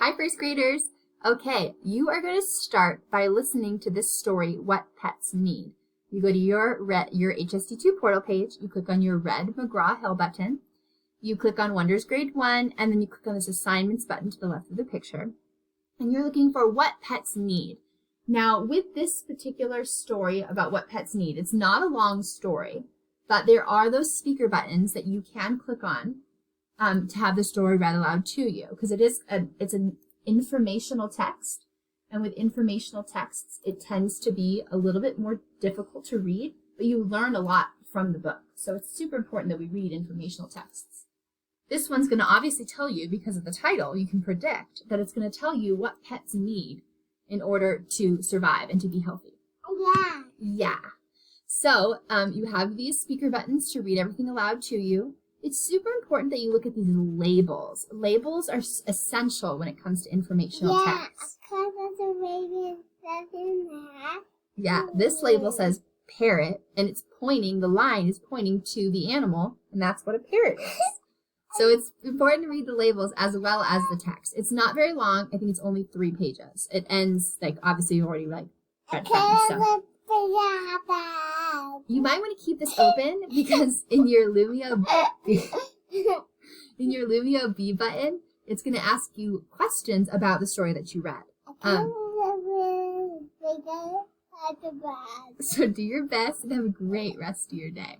Hi, first graders. Okay, you are going to start by listening to this story, What Pets Need. You go to your HSD2 portal page, you click on your red McGraw-Hill button, you click on Wonders Grade 1, and then you click on this assignments button to the left of the picture, and you're looking for what pets need. Now, with this particular story about what pets need, it's not a long story, but there are those speaker buttons that you can click on to have the story read aloud to you, because it's an informational text, and with informational texts, it tends to be a little bit more difficult to read, but you learn a lot from the book. So it's super important that we read informational texts. This one's going to obviously tell you, because of the title, you can predict that it's going to tell you what pets need in order to survive and to be healthy. Yeah. Yeah. So you have these speaker buttons to read everything aloud to you. It's super important that you look at these labels. Labels are essential when it comes to informational text. Because of the label that's in there. Yeah, this label says parrot, and the line is pointing to the animal, and that's what a parrot is. So it's important to read the labels as well as the text. It's not very long. I think it's only 3 pages. It ends, obviously you already read them. So. You might want to keep this open because in your Lumio B button, it's going to ask you questions about the story that you read. So do your best and have a great rest of your day.